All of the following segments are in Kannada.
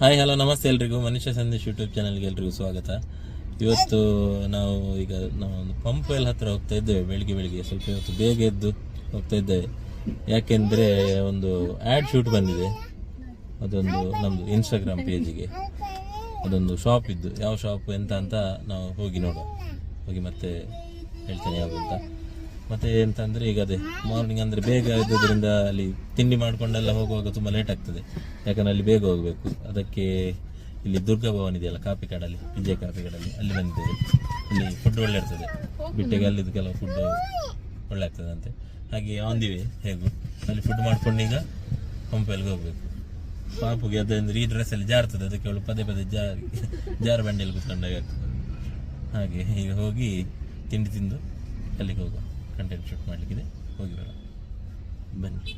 ಹಾಯ್ ಹಲೋ ನಮಸ್ತೆ ಎಲ್ರಿಗೂ ಮನುಷ್ಯ ಸಂದೇಶ್ ಯೂಟ್ಯೂಬ್ ಚಾನಲ್ಗೆ ಎಲ್ರಿಗೂ ಸ್ವಾಗತ. ಇವತ್ತು ನಾವು ಒಂದು ಪಂಪ್ ವೆಲ್ ಹತ್ರ ಹೋಗ್ತಾ ಇದ್ದೇವೆ. ಬೆಳಿಗ್ಗೆ ಸ್ವಲ್ಪ ಇವತ್ತು ಬೇಗ ಎದ್ದು ಹೋಗ್ತಾ ಇದ್ದೇವೆ. ಯಾಕೆಂದರೆ ಒಂದು ಆ್ಯಡ್ ಶೂಟ್ ಬಂದಿದೆ, ಅದೊಂದು ನಮ್ಮದು ಇನ್ಸ್ಟಾಗ್ರಾಮ್ ಪೇಜಿಗೆ. ಅದೊಂದು ಶಾಪ್ ಇದ್ದು, ಯಾವ ಶಾಪ್ ಎಂತ ಅಂತ ನಾವು ಹೋಗಿ ಮತ್ತೆ ಹೇಳ್ತೇನೆ ಯಾವುದು ಅಂತ. ಮತ್ತು ಎಂತಂದರೆ ಈಗ ಅದೇ ಮಾರ್ನಿಂಗ್ ಅಂದರೆ ಬೇಗ ಇದ್ದದ್ರಿಂದ ಅಲ್ಲಿ ತಿಂಡಿ ಮಾಡಿಕೊಂಡೆಲ್ಲ ಹೋಗುವಾಗ ತುಂಬ ಲೇಟ್ ಆಗ್ತದೆ. ಯಾಕಂದರೆ ಅಲ್ಲಿ ಬೇಗ ಹೋಗಬೇಕು. ಅದಕ್ಕೆ ಇಲ್ಲಿ ದುರ್ಗಾ ಭವನ್ ಇದೆಯಲ್ಲ ಕಾಪಿಕಾಡಲ್ಲಿ, ವಿಜಯ ಕಾಪಿಕಾಡಲ್ಲಿ, ಅಲ್ಲಿ ಬಂದಿದ್ದೇವೆ. ಇಲ್ಲಿ ಫುಡ್ ಒಳ್ಳೆ ಇರ್ತದೆ, ಬಿಟ್ಟಿಗೆ ಅಲ್ಲಿದ್ದು ಕೆಲವು ಫುಡ್ ಒಳ್ಳೆ ಆಗ್ತದೆ ಅಂತೆ. ಹಾಗೆ ಆಂದಿವೆ ಹೇಗೂ ಅಲ್ಲಿ ಫುಡ್ ಮಾಡ್ಕೊಂಡು ಈಗ ಪಂಪೆಲ್ಗೆ ಹೋಗಬೇಕು. ಪಾಪುಗೆ ಅದಂದ್ರೆ ಈ ಡ್ರೆಸ್ಸಲ್ಲಿ ಜಾರ್ತದೆ, ಅದಕ್ಕೆ ಅವಳು ಪದೇ ಜಾರು ಬಂಡಿಯಲ್ಲಿ ಕೂತ್ಕೊಂಡಾಗ ಆಗ್ತದೆ. ಹಾಗೆ ಈಗ ಹೋಗಿ ತಿಂಡಿ ತಿಂದು ಅಲ್ಲಿಗೆ ಹೋಗುವ. ಕಂಟೆಂಟ್ ಶೂಟ್ ಮಾಡಲಿಕ್ಕಿದೆ, ಹೋಗಿ ಬರೋಣ ಬನ್ನಿ.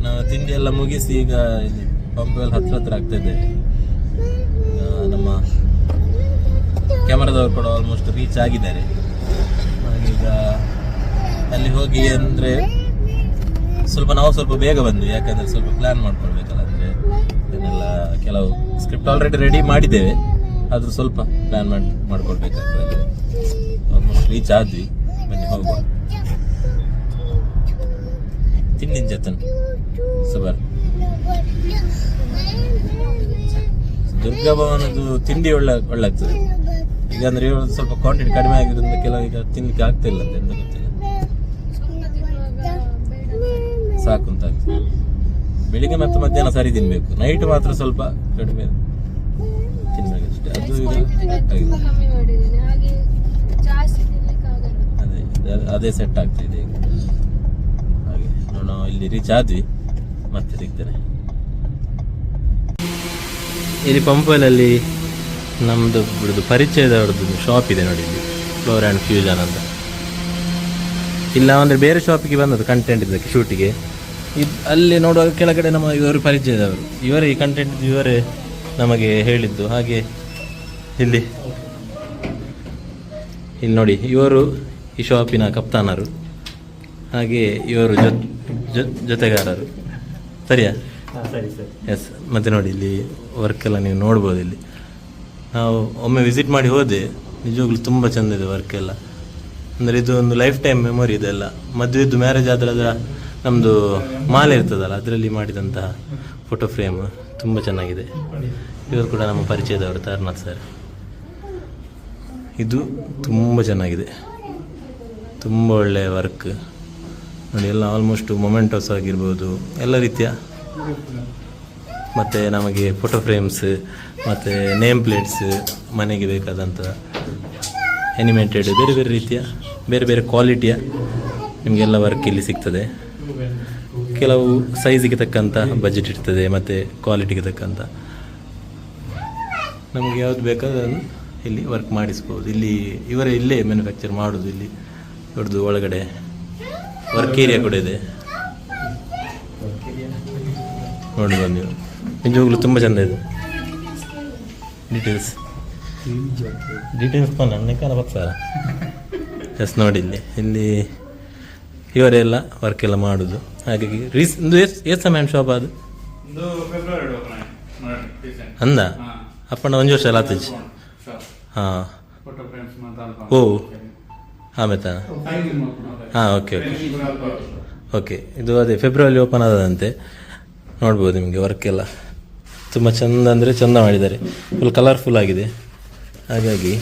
ನಾವು ತಿಂಡಿ ಎಲ್ಲ ಮುಗಿಸಿ ಈಗ ಇಲ್ಲಿ ಪಂಪೆಲ್ ಹತ್ರ ಆಗ್ತಾ ಇದ್ದೇವೆ. ನಮ್ಮ ಕ್ಯಾಮರಾದವರು ಕೂಡ ಆಲ್ಮೋಸ್ಟ್ ರೀಚ್ ಆಗಿದ್ದಾರೆ. ಈಗ ಅಲ್ಲಿ ಹೋಗಿ ಅಂದರೆ ನಾವು ಸ್ವಲ್ಪ ಬೇಗ ಬಂದ್ವಿ, ಯಾಕಂದರೆ ಸ್ವಲ್ಪ ಪ್ಲ್ಯಾನ್ ಮಾಡ್ಕೊಳ್ಬೇಕಲ್ಲ. ಅಂದರೆ ಇದನ್ನೆಲ್ಲ ಕೆಲವು ಸ್ಕ್ರಿಪ್ಟ್ ಆಲ್ರೆಡಿ ರೆಡಿ ಮಾಡಿದ್ದೇವೆ, ಆದರೂ ಸ್ವಲ್ಪ ಪ್ಲ್ಯಾನ್ ಮಾಡ್ಕೊಳ್ಬೇಕಾಗ್ತದೆ. ಆಲ್ಮೋಸ್ಟ್ ರೀಚ್ ಆದ್ವಿ. ಬನ್ನಿ ಹೋಗುವ. ತಿಂಡಿನ ಜತನ್ ಸುಬರ್ ದುರ್ಗಾ ಭವನದ್ದು ತಿಂಡಿ ಒಳ್ಳೆ ಆಗ್ತದೆ. ಈಗ ಅಂದ್ರೆ ಸ್ವಲ್ಪ ಕ್ವಾಂಟಿಟಿ ಕಡಿಮೆ ಆಗಿರೋದ್ರಿಂದ ಕೆಲವು ಈಗ ತಿನ್ಲಿಕ್ಕೆ ಆಗ್ತಾ ಇಲ್ಲ ಅಂತ, ಎಂತ ಗೊತ್ತಿಲ್ಲ, ಸಾಕು ಅಂತ ಆಗ್ತದೆ. ಬೆಳಿಗ್ಗೆ ಮತ್ತು ಮಧ್ಯಾಹ್ನ ಸರಿ ತಿನ್ಬೇಕು, ನೈಟ್ ಮಾತ್ರ ಸ್ವಲ್ಪ ಕಡಿಮೆ ತಿನ್ಬೇಕಷ್ಟೇ. ಅದು ಅದೇ ಸೆಟ್ ಆಗ್ತಿದೆ ಈಗ. ಹಾಗೆ ನಾವು ಇಲ್ಲಿ ರೀಚ್ ಆದ್ವಿ, ಮತ್ತೆ ಸಿಗ್ತೇನೆ. ಇಲ್ಲಿ ಪಂಪೆಲಲ್ಲಿ ನಮ್ಮದು ಬಿಡೋದು ಪರಿಚಯದವ್ರದ್ದು ಶಾಪ್ ಇದೆ ನೋಡಿ, ಇಲ್ಲಿ ಫ್ಲೋರ್ ಆ್ಯಂಡ್ ಫ್ಯೂಷನ್ ಅಂತ. ಇಲ್ಲ ಅಂದರೆ ಬೇರೆ ಶಾಪಿಗೆ ಬಂದದ್ದು ಕಂಟೆಂಟ್ ಇದಕ್ಕೆ ಶೂಟಿಗೆ. ಅಲ್ಲಿ ನೋಡುವಾಗ ಕೆಳಗಡೆ ಇವರು ಪರಿಚಯದವರು, ಇವರೇ ಈ ಕಂಟೆಂಟ್ ಇವರೇ ನಮಗೆ ಹೇಳಿದ್ದು. ಹಾಗೆ ಇಲ್ಲಿ ನೋಡಿ, ಇವರು ಈ ಶಾಪಿನ ಕಪ್ತಾನರು, ಹಾಗೆ ಇವರು ಜೊತೆಗಾರರು. ಸರಿಯಾ? ಸರಿ ಸರ್. ಎಸ್. ಮತ್ತು ನೋಡಿ ಇಲ್ಲಿ ವರ್ಕೆಲ್ಲ ನೀವು ನೋಡ್ಬೋದು. ಇಲ್ಲಿ ನಾವು ಒಮ್ಮೆ ವಿಸಿಟ್ ಮಾಡಿ ಹೋದೆ, ನಿಜವಾಗ್ಲೂ ತುಂಬ ಚೆಂದ ಇದೆ ವರ್ಕ್ ಎಲ್ಲ. ಅಂದರೆ ಇದು ಒಂದು ಲೈಫ್ ಟೈಮ್ ಮೆಮೊರಿ ಇದೆಲ್ಲ. ಮದುವೆದ್ದು ಮ್ಯಾರೇಜ್ ಆದರೆ ಅದರ ನಮ್ಮದು ಮಾಲೆ ಇರ್ತದಲ್ಲ, ಅದರಲ್ಲಿ ಮಾಡಿದಂತಹ ಫೋಟೋ ಫ್ರೇಮ್ ತುಂಬ ಚೆನ್ನಾಗಿದೆ. ಇವರು ಕೂಡ ನಮ್ಮ ಪರಿಚಯದವರು, ತಾರನಾಥ್ ಸರ್. ಇದು ತುಂಬ ಚೆನ್ನಾಗಿದೆ, ತುಂಬ ಒಳ್ಳೆಯ ವರ್ಕ್ ನೋಡಿ. ಎಲ್ಲ ಆಲ್ಮೋಸ್ಟ್ ಮೊಮೆಂಟೋಸ್ ಆಗಿರ್ಬೋದು, ಎಲ್ಲ ರೀತಿಯ. ಮತ್ತು ನಮಗೆ ಫೋಟೋ ಫ್ರೇಮ್ಸ್ ಮತ್ತು ನೇಮ್ ಪ್ಲೇಟ್ಸ್, ಮನೆಗೆ ಬೇಕಾದಂಥ ಅನಿಮೇಟೆಡ್ ಬೇರೆ ಬೇರೆ ರೀತಿಯ ಬೇರೆ ಬೇರೆ ಕ್ವಾಲಿಟಿಯ ನಿಮಗೆಲ್ಲ ವರ್ಕ್ ಇಲ್ಲಿ ಸಿಗ್ತದೆ. ಕೆಲವು ಸೈಜಿಗೆ ತಕ್ಕಂಥ ಬಜೆಟ್ ಇರ್ತದೆ, ಮತ್ತು ಕ್ವಾಲಿಟಿಗೆ ತಕ್ಕಂಥ ನಮಗೆ ಯಾವುದು ಬೇಕಾದನ್ನು ಇಲ್ಲಿ ವರ್ಕ್ ಮಾಡಿಸ್ಬೋದು. ಇಲ್ಲಿ ಇವರೇ ಇಲ್ಲೇ ಮ್ಯಾನುಫ್ಯಾಕ್ಚರ್ ಮಾಡೋದು. ಇಲ್ಲಿ ದೊಡ್ಡದು ಒಳಗಡೆ ವರ್ಕ್ ಏರಿಯಾ ಕೂಡ ಇದೆ, ನೋಡ್ಬೋದು ನೀವು. ನಿಜವಾಗ್ಲೂ ತುಂಬ ಚೆಂದ ಇದೆ. ಡೀಟೇಲ್ಸ್ ನನ್ನ ಕಾಲ ಬರ್ತಾರ. ಎಸ್ ನೋಡಿ, ಇಲ್ಲಿ ಇವರೆಲ್ಲ ವರ್ಕ್ ಎಲ್ಲ ಮಾಡೋದು. ಹಾಗಾಗಿ ಎಷ್ಟು ಸಮಯ ಶಾಪ್ ಅದು ಅಂದ ಅಪ್ಪಣ್ಣ 1 ವರ್ಷ ಎಲ್ಲ ಆತಜ್. ಹಾಂ, ಓ ಆಮೇತಾ? ಹಾಂ, ಓಕೆ. ಇದು ಅದೇ ಫೆಬ್ರವರಿ ಓಪನ್ ಆದದಂತೆ. ನೋಡ್ಬೋದು ನಿಮಗೆ ವರ್ಕ್ ಎಲ್ಲ ತುಂಬ ಚೆಂದ, ಅಂದರೆ ಚೆಂದ ಮಾಡಿದ್ದಾರೆ. ಫುಲ್ ಕಲರ್ಫುಲ್ ಆಗಿದೆ. ಹಾಗಾಗಿ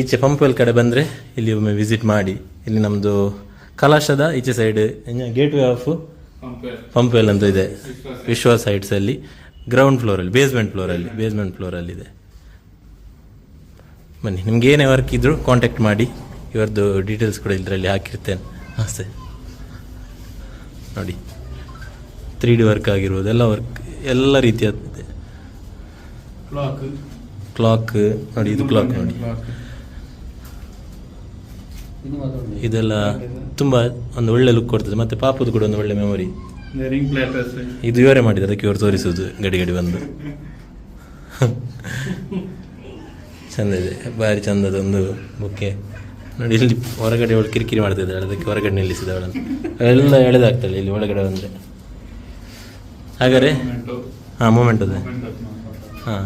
ಈಚೆ ಪಂಪೆಲ್ ಕಡೆ ಬಂದರೆ ಇಲ್ಲಿ ಒಮ್ಮೆ ವಿಸಿಟ್ ಮಾಡಿ. ಇಲ್ಲಿ ನಮ್ಮದು ಕಲಾಶದ ಈಚೆ side gate way of Pumpwell ಅಂತ ಇದೆ, ವಿಶ್ವಾಸ್ ಸೈಡ್ಸಲ್ಲಿ ಗ್ರೌಂಡ್ ಫ್ಲೋರಲ್ಲಿ, ಬೇಸ್ಮೆಂಟ್ ಫ್ಲೋರಲ್ಲಿದೆ. ಬನ್ನಿ, ನಿಮ್ಗೆ ಏನೇ ವರ್ಕ್ ಇದ್ದರೂ ಕಾಂಟ್ಯಾಕ್ಟ್ ಮಾಡಿ. ಇವರದ್ದು ಡೀಟೇಲ್ಸ್ ಕೂಡ ಇದರಲ್ಲಿ ಹಾಕಿರ್ತೇನೆ. ಹಾಂ ಸರ್, ನೋಡಿ 3D ವರ್ಕ್ ಆಗಿರ್ಬೋದು, ಎಲ್ಲ ವರ್ಕ್ ಎಲ್ಲ ರೀತಿಯದ್ದಿದೆ. ಕ್ಲಾಕ್ ನೋಡಿ, ಇದು ಕ್ಲಾಕ್ ನೋಡಿ, ಇದೆಲ್ಲ ತುಂಬ ಒಂದು ಒಳ್ಳೆ ಲುಕ್ ಕೊಡ್ತದೆ. ಮತ್ತು ಪಾಪದು ಕೂಡ ಒಂದು ಒಳ್ಳೆ ಮೆಮೊರಿ. ಇದು ಇವರೇ ಮಾಡಿದ್ದು, ಅದಕ್ಕೆ ಇವರು ತೋರಿಸೋದು ಗಡಿ ಬಂದು. ಚೆಂದ ಇದೆ, ಭಾರಿ ಚೆಂದದ ಒಂದು ಬುಕ್ಕೆ ನೋಡಿ. ಇಲ್ಲಿ ಹೊರಗಡೆ ಅವಳು ಕಿರಿಕಿರಿ ಮಾಡ್ತಿದ್ದಾಳೆ, ಅದಕ್ಕೆ ಹೊರಗಡೆ ನಿಲ್ಲಿಸಿದವಳನ್ನು ಎಲ್ಲ ಎಳೆದಾಗ್ತಾಳೆ ಇಲ್ಲಿ ಒಳಗಡೆ ಬಂದರೆ. ಹಾಗಾದ್ರೆ ಹಾಂ ಮೂಮೆಂಟ್ ಅದೇ ಹಾಂ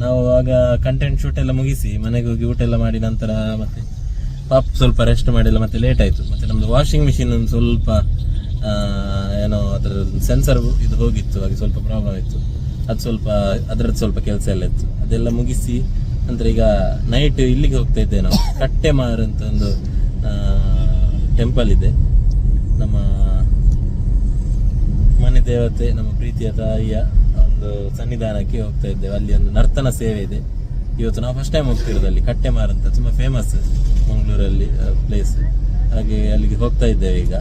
ನಾವು ಆಗ ಕಂಟೆಂಟ್ ಶೂಟ್ ಎಲ್ಲ ಮುಗಿಸಿ ಮನೆಗೆ ಹೋಗಿ ಊಟ ಎಲ್ಲ ಮಾಡಿ ನಂತರ ಮತ್ತೆ ಪಾಪ್ ಸ್ವಲ್ಪ ರೆಸ್ಟ್ ಮಾಡಿಲ್ಲ ಮತ್ತೆ ಲೇಟ್ ಆಯಿತು. ಮತ್ತೆ ನಮ್ಮದು ವಾಷಿಂಗ್ ಮಿಷಿನ್ ಒಂದು ಸ್ವಲ್ಪ ಏನೋ ಅದರ ಸೆನ್ಸರ್ ಇದು ಹೋಗಿತ್ತು, ಹಾಗೆ ಸ್ವಲ್ಪ ಪ್ರಾಬ್ಲಮ್ ಇತ್ತು. ಅದು ಸ್ವಲ್ಪ ಅದರದ್ದು ಸ್ವಲ್ಪ ಕೆಲಸ ಎಲ್ಲ ಇತ್ತು, ಅದೆಲ್ಲ ಮುಗಿಸಿ ನಂತರ ಈಗ ನೈಟ್ ಇಲ್ಲಿಗೆ ಹೋಗ್ತಾ ಇದ್ದೇವೆ ನಾವು. ಕಟ್ಟೆಮಾರ್ ಅಂತ ಒಂದು ಟೆಂಪಲ್ ಇದೆ, ನಮ್ಮ ಮನೆ ದೇವತೆ, ನಮ್ಮ ಪ್ರೀತಿಯ ತಾಯಿಯ ಒಂದು ಸನ್ನಿಧಾನಕ್ಕೆ ಹೋಗ್ತಾ ಇದ್ದೇವೆ. ಅಲ್ಲಿ ಒಂದು ನರ್ತನ ಸೇವೆ ಇದೆ. ಇವತ್ತು ನಾವು ಫಸ್ಟ್ ಟೈಮ್ ಹೋಗ್ತಿರೋದು ಅಲ್ಲಿ. ಕಟ್ಟೆಮಾರ್ ಅಂತ ತುಂಬ ಫೇಮಸ್ ಮಂಗಳೂರಲ್ಲಿ ಪ್ಲೇಸ್, ಹಾಗೆ ಅಲ್ಲಿಗೆ ಹೋಗ್ತಾ ಇದ್ದೇವೆ ಈಗ.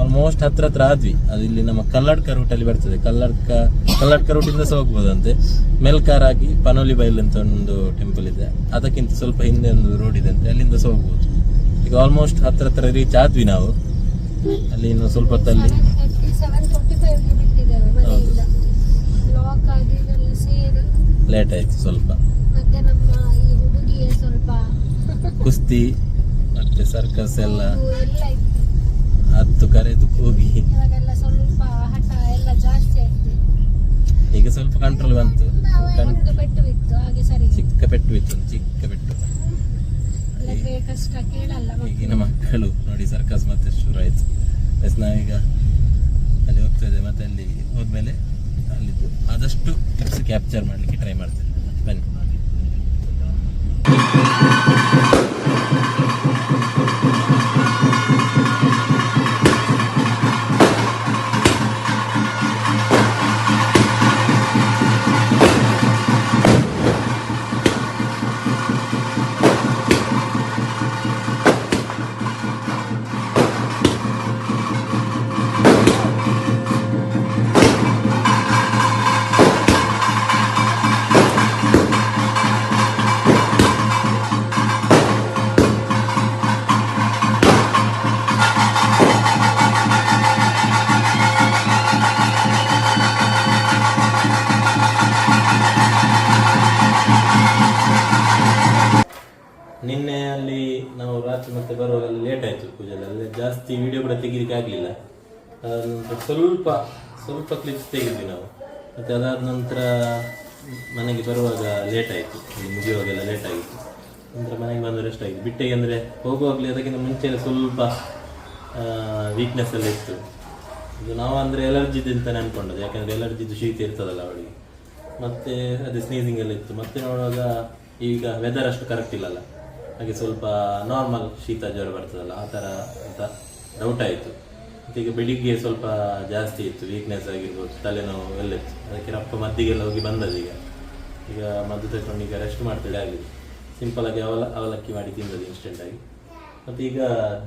ಆಲ್ಮೋಸ್ಟ್ ಹತ್ರ ಆದ್ವಿ. ಅದು ಇಲ್ಲಿ ನಮ್ಮ ಕಲ್ಲಡ್ಕ ರೂಟಲ್ಲಿ ಬರ್ತದೆ. ಕಲ್ಲಡ್ಕ ರೂಟಿಂದ ಸಹ ಹೋಗ್ಬೋದಂತೆ. ಮೆಲ್ಕಾರಾಗಿ ಪನೋಲಿ ಬೈಲ್ ಅಂತ ಒಂದು ಟೆಂಪಲ್ ಇದೆ, ಅದಕ್ಕಿಂತ ಸ್ವಲ್ಪ ಹಿಂದೆ ಒಂದು ರೋಡ್ ಇದೆ ಅಂತೆ, ಅಲ್ಲಿಂದ ಸಹ ಹೋಗ್ಬೋದು. ಈಗ ಆಲ್ಮೋಸ್ಟ್ ಹತ್ರ ರೀಚ್ ಆದ್ವಿ ನಾವು. ಅಲ್ಲಿ ಇನ್ನು ಸ್ವಲ್ಪ ಹೊತ್ತಲ್ಲಿ ಲೇಟ್ ಆಯ್ತು ಸ್ವಲ್ಪ. ಕುಸ್ತಿ ಮತ್ತೆ ಸರ್ಕಸ್ ಎಲ್ಲ ಹತ್ತು ಕರೆದು ಹೋಗಿ ಈಗ ಸ್ವಲ್ಪ ಕಂಟ್ರೋಲ್ ಬಂತು. ಚಿಕ್ಕ ಪೆಟ್ಟು ಬಿತ್ತು, ಚಿಕ್ಕ ಪೆಟ್ಟು. ಈಗಿನ ಮಕ್ಕಳು ನೋಡಿ ಸರ್ಕಸ್ ಮತ್ತೆ ಶುರು ಆಯ್ತು. ನಾವೀಗ ಅಲ್ಲಿ ಹೋಗ್ತಾ ಇದ್ದೇವೆ. ಮತ್ತೆ ಅಲ್ಲಿ ಹೋದ್ಮೇಲೆ ಅಲ್ಲಿದ್ದು ಆದಷ್ಟು ಕ್ಯಾಪ್ಚರ್ ಮಾಡಲಿಕ್ಕೆ ಟ್ರೈ ಮಾಡ್ತೇವೆ. ಬನ್ನಿ. ನಿನ್ನೆ ಅಲ್ಲಿ ನಾವು ರಾತ್ರಿ ಮತ್ತೆ ಬರುವಾಗ ಲೇಟ್ ಆಯಿತು ಪೂಜೆಯಲ್ಲಿ. ಜಾಸ್ತಿ ವಿಡಿಯೋ ಕೂಡ ತೆಗಿಲಿಕ್ಕೆ ಆಗಲಿಲ್ಲ. ಸ್ವಲ್ಪ ಕ್ಲಿಪ್ಸ್ ತೆಗೆದ್ವಿ ನಾವು. ಮತ್ತು ಅದಾದ ನಂತರ ಮನೆಗೆ ಬರುವಾಗ ಲೇಟ್ ಆಯಿತು, ಮುಗಿಯುವಾಗೆಲ್ಲ ಲೇಟ್ ಆಗಿತ್ತು. ನಂತರ ಮನೆಗೆ ಬಂದು ರೆಸ್ಟ್ ಆಗಿತ್ತು. ಬಿಟ್ಟೆಗೆ ಅಂದರೆ ಹೋಗುವಾಗಲೇ ಅದಕ್ಕಿಂತ ಮುಂಚೆ ಸ್ವಲ್ಪ ವೀಕ್ನೆಸ್ ಎಲ್ಲ ಇತ್ತು. ಇದು ನಾವು ಅಂದರೆ ಎಲರ್ಜಿದು ಅಂತಲೇ ಅಂದ್ಕೊಂಡದ್ದು, ಯಾಕೆಂದರೆ ಎಲರ್ಜಿದು ಶೀತ ಇರ್ತದಲ್ಲ ಅವಳಿಗೆ. ಮತ್ತು ಅದೇ ಸ್ನೀಸಿಂಗ್ ಎಲ್ಲ ಇತ್ತು. ಮತ್ತೆ ನೋಡುವಾಗ ಈಗ ವೆದರ್ ಅಷ್ಟು ಕರೆಕ್ಟ್ ಇಲ್ಲಲ್ಲ, ಹಾಗೆ ಸ್ವಲ್ಪ ನಾರ್ಮಲ್ ಶೀತ ಜ್ವರ ಬರ್ತದಲ್ಲ ಆ ಥರ ಅಂತ ಡೌಟ್ ಆಯಿತು. ಮತ್ತು ಈಗ ಬೆಳಿಗ್ಗೆ ಸ್ವಲ್ಪ ಜಾಸ್ತಿ ಇತ್ತು, ವೀಕ್ನೆಸ್ ಆಗಿರ್ಬೋದು, ತಲೆನೋವು ಎಲ್ಲ ಇತ್ತು. ಅದಕ್ಕೆ ರಪ್ಪ ಮದ್ದಿಗೆಲ್ಲ ಹೋಗಿ ಬಂದದ್ದು. ಈಗ ಮದ್ದು ತಗೊಂಡು ಈಗ ರೆಸ್ಟ್ ಮಾಡ್ತಿದ್ದೆ ಆಗಿದೆ. ಸಿಂಪಲಾಗಿ ಅವಲಕ್ಕಿ ಮಾಡಿ ತಿಂದದ್ದು ಇನ್ಸ್ಟೆಂಟಾಗಿ. ಮತ್ತು ಈಗ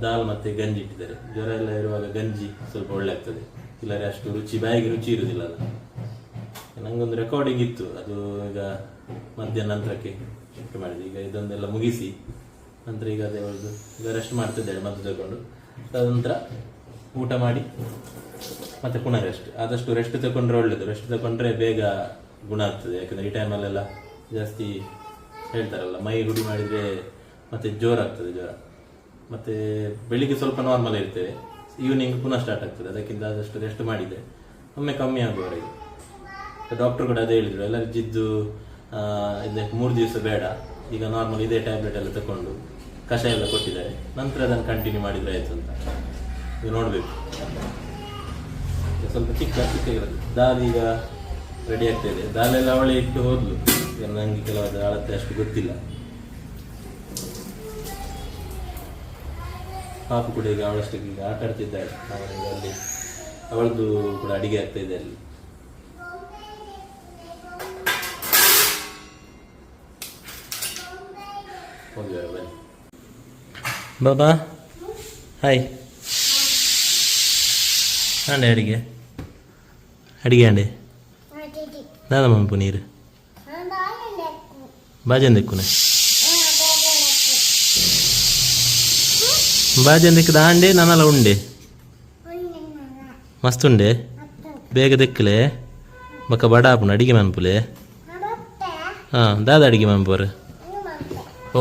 ದಾಲ್ ಮತ್ತು ಗಂಜಿ ಇಟ್ಟಿದ್ದಾರೆ. ಜ್ವರ ಎಲ್ಲ ಇರುವಾಗ ಗಂಜಿ ಸ್ವಲ್ಪ ಒಳ್ಳೆ ಆಗ್ತದೆ, ಇಲ್ಲರೆ ಅಷ್ಟು ಬಾಯಿಗೆ ರುಚಿ ಇರುವುದಿಲ್ಲಲ್ಲ. ನನಗೊಂದು ರೆಕಾರ್ಡಿಂಗ್ ಇತ್ತು, ಅದು ಈಗ ಮಧ್ಯಾಹ್ನ ನಂತರಕ್ಕೆ ಶಿಫ್ಟ್ ಮಾಡಿದೆ. ಈಗ ಇದೊಂದೆಲ್ಲ ಮುಗಿಸಿ ನಂತರ ಈಗ ಅದೇ ಹೊಡೆದು ಈಗ ರೆಸ್ಟ್ ಮಾಡ್ತಿದ್ದಾಳೆ ಮದ್ದು ತಗೊಂಡು. ತದನಂತರ ಊಟ ಮಾಡಿ ಮತ್ತೆ ಪುನಃ ರೆಸ್ಟ್. ಆದಷ್ಟು ರೆಸ್ಟ್ ತಗೊಂಡ್ರೆ ಒಳ್ಳೆಯದು. ರೆಸ್ಟ್ ತಗೊಂಡ್ರೆ ಬೇಗ ಗುಣ ಆಗ್ತದೆ. ಯಾಕಂದರೆ ಈ ಟೈಮಲ್ಲೆಲ್ಲ ಜಾಸ್ತಿ ಹೇಳ್ತಾರಲ್ಲ, ಮೈ ಹುಡಿ ಮಾಡಿದರೆ ಮತ್ತೆ ಜೋರಾಗ್ತದೆ ಜ್ವರ. ಮತ್ತು ಬೆಳಿಗ್ಗೆ ಸ್ವಲ್ಪ ನಾರ್ಮಲ್ ಇರ್ತೇವೆ, ಈವ್ನಿಂಗ್ ಪುನಃ ಸ್ಟಾರ್ಟ್ ಆಗ್ತದೆ. ಅದಕ್ಕಿಂತ ಆದಷ್ಟು ರೆಸ್ಟ್ ಮಾಡಿದೆ ಒಮ್ಮೆ ಕಮ್ಮಿ ಆಗುವವರೆಗೆ. ಡಾಕ್ಟರ್ ಕೂಡ ಅದೇ ಹೇಳಿದರು, ಎಲರ್ಜಿದ್ದು ಇದಕ್ಕೆ 3 ದಿವಸ ಬೇಡ, ಈಗ ನಾರ್ಮಲ್ ಇದೇ ಟ್ಯಾಬ್ಲೆಟ್ ಎಲ್ಲ ತಗೊಂಡು ಕಷಾಯ ಎಲ್ಲ ಕೊಟ್ಟಿದ್ದಾರೆ, ನಂತರ ಅದನ್ನು ಕಂಟಿನ್ಯೂ ಮಾಡಿದರೆ ಆಯಿತು ಅಂತ. ಈಗ ನೋಡಬೇಕು. ಸ್ವಲ್ಪ ಚಿಕ್ಕ ದಾಲ್ ಈಗ ರೆಡಿ ಆಗ್ತಾಯಿದೆ. ದಾಲೆಲ್ಲ ಅವಳೆ ಇಟ್ಟು ಹೋದ್ಲು. ಈಗ ನನಗೆ ಕೆಲವಾದ ಅಳತೆ ಅಷ್ಟು ಗೊತ್ತಿಲ್ಲ. ಪಾಪು ಕೂಡ ಈಗ ಅವಳಷ್ಟಕ್ಕೆ ಈಗ ಆಟ ಆಡ್ತಿದ್ದಾಳೆ. ಅವನಿಗೆ ಅಲ್ಲಿ ಅವಳದು ಕೂಡ ಅಡಿಗೆ ಆಗ್ತಾ ಇದೆ ಅಲ್ಲಿ. ಬನ್ನಿ ಬಾಬಾ. ಹಾಯ್. ಅಂಡೆ ಅಡಿಗೆ ಅಂಡೆ ದಾದ ಮಂಪು ನೀರು ಬಾಜಂದೆಕ್ಕುನೆ ಬಾಜಂದೆಕ್ಕದ ಅಂಡೆ ನಾನಲ್ಲ ಉಂಡೆ ಮಸ್ತುಂಡೆ ಬೇಗ ದೆಕ್ಕಲೆ ಬಕ್ಕ ಬಡಾಪುನ ಅಡಿಗೆ ಮನ್ಪುಲೆ. ಹಾಂ ದಾದ ಅಡಿಗೆ ಮನ್ಪುರು. ಓ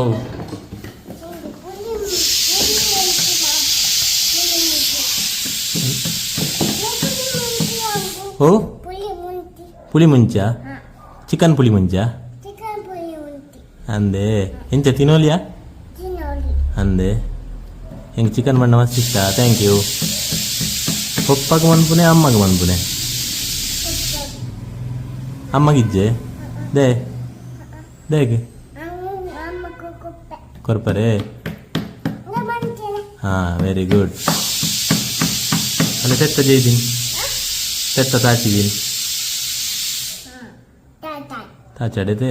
ಓ ಪುಳಿ ಮುಂಚ ಚಿಕನ್ ಪುಳಿ ಮುಂಚ ಅಂದೆ ಎಂಚ ತಿನ್ನೋಲಿಯಾ ಅಂದೆ ಹೆಂಗೆ ಚಿಕನ್ ಬಣ್ಣ ಮಸ್ತ್ ಇಷ್ಟ. Thank you. ಪಪ್ಪಗೆ ಮನ್ಪುನೆ ಅಮ್ಮಗೆ ಮನ್ಪುನೆ ಅಮ್ಮಗಿಜ್ಜೆ ದೇ ದೇಗೆ ಕೊರ್ಪರೆ ಹಾಂ ವೆರಿ ಗುಡ್. ಅಲ್ಲ ತೆತ್ತ ಜೈದಿನಿ ತೆತ್ತ ತಾಚಿದೀನಿ ತಾಚಾಡಿದೆ.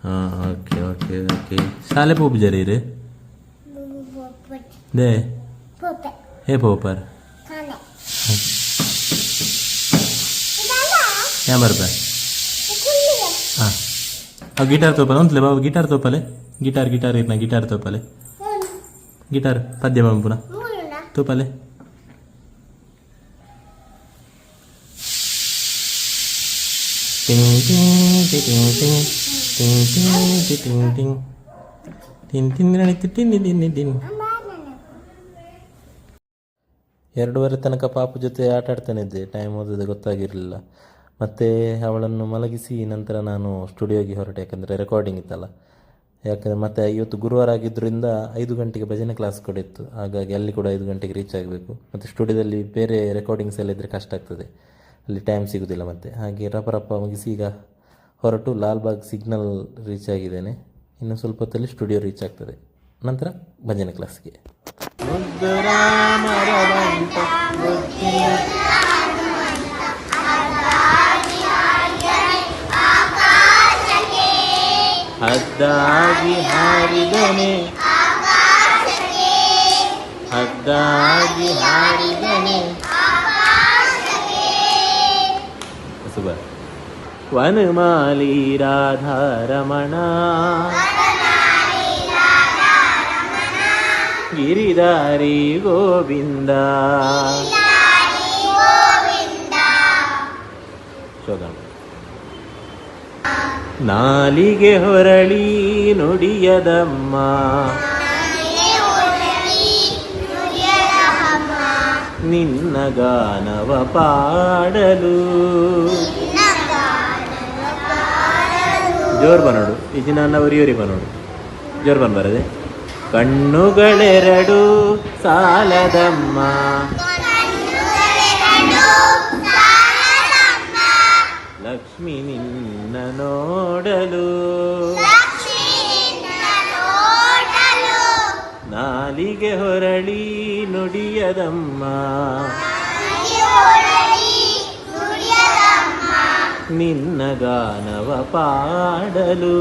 ಹಾಂ ಓಕೆ ಓಕೆ ಓಕೆ. ಶಾಲೆ ಪೋಪು ಜರೀರಿ ದೇ ಹೇ ಪೋಪರ್ ಕ್ಯಾಮರ ಪೇ ಹಾಂ ಅವು ಗಿಟಾರ್ ತೋಪಲೆ ಉಂಟ್ಲೆ ಬಾಬು ಗಿಟಾರ್ ತೋಪಲೆ ಗಿಟಾರ್ ಗಿಟಾರ್ ಇರ್ನ ಗಿಟಾರ್ ತೋಪಲೆ ಗಿಟಾರ್ ಪದ್ಯ ಬಾಬು ಪುನಃ ತೋಪಲೆ ಟಿಂಗ್ ಟಿಂಗ್ ಟಿಂಗ್ ಟಿಂಗ್ ಟಿಂಗ್ ಟಿಂಗ್ ಟಿಂಗ್ ಟಿಂಗ್ ಟಿಂಗ್ ಟಿಂಗ್ ಟಿಂಗ್ ಟಿಂಗ್ ಟಿಂಗ್. 2:30 ತನಕ ಪಾಪು ಜೊತೆ ಆಟ ಆಡ್ತಾನೆ ಇದ್ದೆ. ಟೈಮ್ ಓದೋದು ಗೊತ್ತಾಗಿರಲಿಲ್ಲ. ಮತ್ತು ಅವಳನ್ನು ಮಲಗಿಸಿ ನಂತರ ನಾನು ಸ್ಟುಡಿಯೋಗೆ ಹೊರಟೆ. ಯಾಕಂದರೆ ರೆಕಾರ್ಡಿಂಗ್ ಇತ್ತಲ್ಲ. ಯಾಕಂದರೆ ಮತ್ತು ಇವತ್ತು ಗುರುವಾರ ಆಗಿದ್ದರಿಂದ 5 ಗಂಟೆಗೆ ಭಜನೆ ಕ್ಲಾಸ್ ಕೂಡ ಇತ್ತು. ಹಾಗಾಗಿ ಅಲ್ಲಿ ಕೂಡ 5 ಗಂಟೆಗೆ ರೀಚ್ ಆಗಬೇಕು. ಮತ್ತು ಸ್ಟುಡಿಯೋದಲ್ಲಿ ಬೇರೆ ರೆಕಾರ್ಡಿಂಗ್ಸ್ ಎಲ್ಲ ಇದ್ದರೆ ಕಷ್ಟ ಆಗ್ತದೆ, ಅಲ್ಲಿ ಟೈಮ್ ಸಿಗೋದಿಲ್ಲ. ಮತ್ತು ಹಾಗೆ ರಪ್ಪ ಮುಗಿಸಿ ಈಗ ಹೊರಟು ಲಾಲ್ಬಾಗ್ ಸಿಗ್ನಲ್ ರೀಚ್ ಆಗಿದ್ದೇನೆ. ಇನ್ನು ಸ್ವಲ್ಪ ಹೊತ್ತಲ್ಲಿ ಸ್ಟುಡಿಯೋ ರೀಚ್ ಆಗ್ತದೆ. ನಂತರ ಭಜನೆ ಕ್ಲಾಸ್ಗೆ. ಹದ್ದಾಗಿ ಹಾರಿದನೆ ಹದ್ದಾಗಿ ಹಾರಿದನೆ ಸುಬ ವನಮಾಲಿ ರಾಧಾರಮಣ ಗಿರಿಧಾರಿ ಗೋವಿಂದ ಶೋಧನ. ನಾಲಿಗೆ ಹೊರಳಿ ನುಡಿಯದಮ್ಮ ನಿನ್ನ ಗಾನವ ಪಾಡಲು. ಜೋರ್ ಬನೋಡು ಈಜಿ ನನ್ನ ಉರಿಯೋರಿ ಬನೋಡು ಜೋರ್ ಬರದೆ. ಕಣ್ಣುಗಳೆರಡು ಸಾಲದಮ್ಮ ಲಕ್ಷ್ಮಿ ನಿನ್ನ ನೋಡಲು. ನಾಲಿಗೆ ಹೊರಳಿ ನುಡಿಯದಮ್ಮ ನಿನ್ನ ಗಾನವ ಪಾಡಲು.